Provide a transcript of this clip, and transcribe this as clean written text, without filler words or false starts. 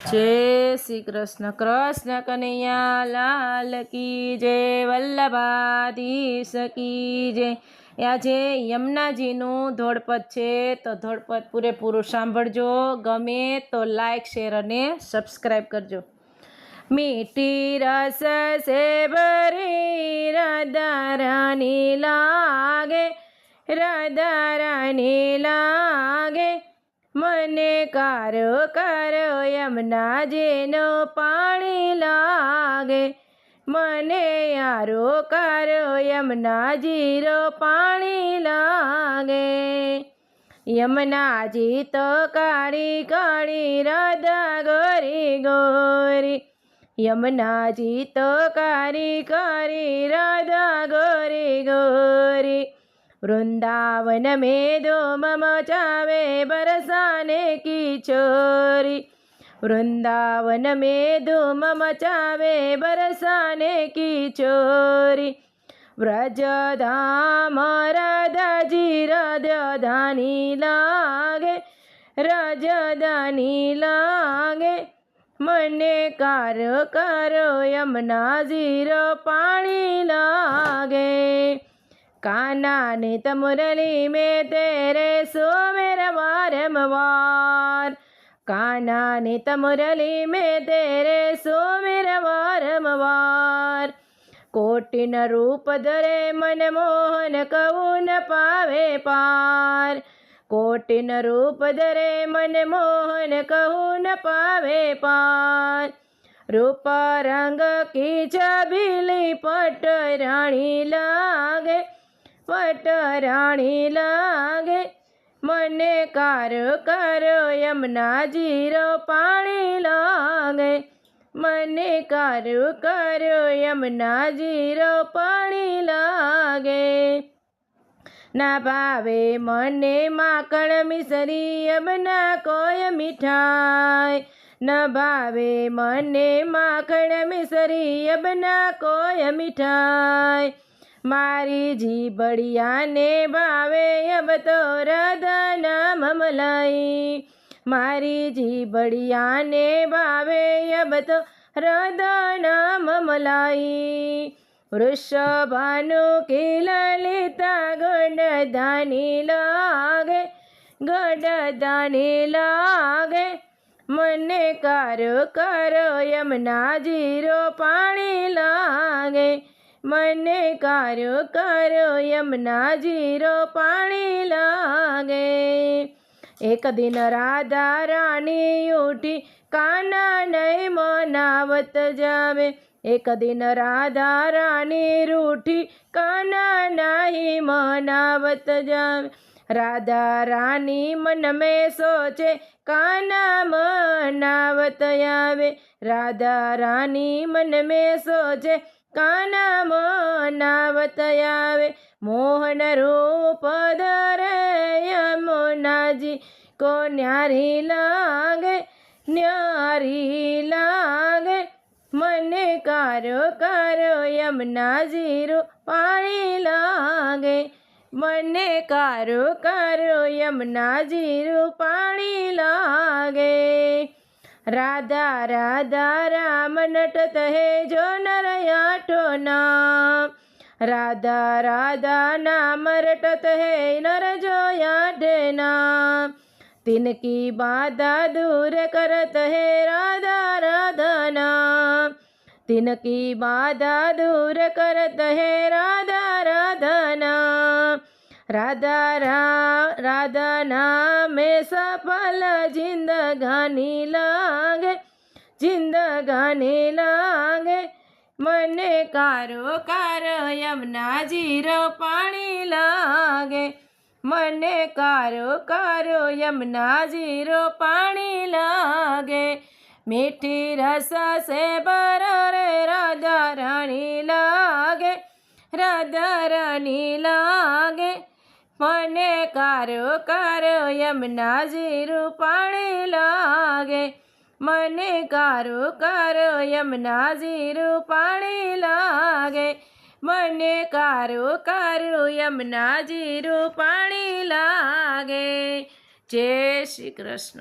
जय श्री कृष्ण कृष्ण कन्हैया लाल की जय वल्लभाधीश की जय। આજે યમુનાજીનું ધોળપદ છે તો ધોળપદ પૂરેપૂરું સાંભળજો, ગમે તો લાઈક શેર અને સબસ્ક્રાઈબ કરજો। મીઠી રસ સે ભરી રાધા રાની લાગે, રાધા રાની લાગે, મને કારો કારો યમુનાજીનો પાણી લાગે, મને યારો કારો યમુનાજીરો પાણી લાગે। યમુનાજી તો કાળી કાળી રાધા ગોરી ગોરી, યમુનાજી તો કાળી કાળી રાધા ગોરી ગોરી। वृंदावन में धूम मचावे बरसाने की छोरी, वृंदावन में धूम मचावे बरसाने की छोरी। व्रज धाम राधाजी राधानी लागे, राजधानी लागे, मने कारो कारो यमुनाजीरो पाणी लागे। कान्हा ने तो मुरली में तेरे सुमिर वारंवार, कान्हा ने तो मुरली में तेरे सुमिर वारंवार। कोटिन रूप धरे मन मोहन कहूँ न पावे पार, कोटिन रूप धरे मन मोहन कहूँ न पावे पार। रूप रंग की छबीली पट रानी लागे, पट रानी लागे, मने कारो कारो यमुनाजीरो पाणी लागे, मने कारो कारो यमुनाजीरो पाणी लागे। ना भावे मने माखण मिसरी यमुना कोय मिठाई, न भावे मने माखण मिसरी यमुना कोय मिठाई। मारी जीबड़िया ने भावे अब तो राधा नाम मलाई, मारी जीबड़िया ने भावे अब तो राधा नाम मलाई। वृषभानु की ललिता गढ़धानी लागे, गढ़धानी लागे, मने कारो कारो यमुनाजीरो पाणी लागे, मने कारो कारो यमुनाजीरो पाणी लागे। एक दिन राधा रानी उठी कान्हा नहीं मनावत जावे, एक दिन राधा रानी रूठी कान्हा नहीं मनावत जावे। राधा रानी मन में सोचे कान्हा मनावत आवे, राधा रानी मन में सोचे कान्हा मनावत आवे। मोहन रूप धरे यमुनाजी को न्यारी लागे, न्यारी लागे, मने कारो कारो यमुनाजीरो पाणी लागे, मने कारो कारो यमुनाजीरो पाणी लागे। राधा राधा राम नटत है जो नर आठो नाम, राधा राधा नाम रटत है नर जो आठ नाम। तिनकी बाधा दूर करत है राधा राधा नाम, तिनकी बाधा दूर करत है राधा राधा नाम। राधा नाम में सफल जिंदगानी लागे, जिंदगानी लागे, मने कारो कारो यमुनाजीरो पाणी लागे, मने कारो कारो यमुनाजीरो पाणी लागे। मीठी रस से बरारे राधा रानी लागे, राधा रानी लागे, मने कारो कारो यमुनाजीरो पाणी लागे, मने कारो कारो यमुनाजीरो पाणी लागे, मने कारो कारो यमुनाजीरो पाणी लागे। जय श्री कृष्ण।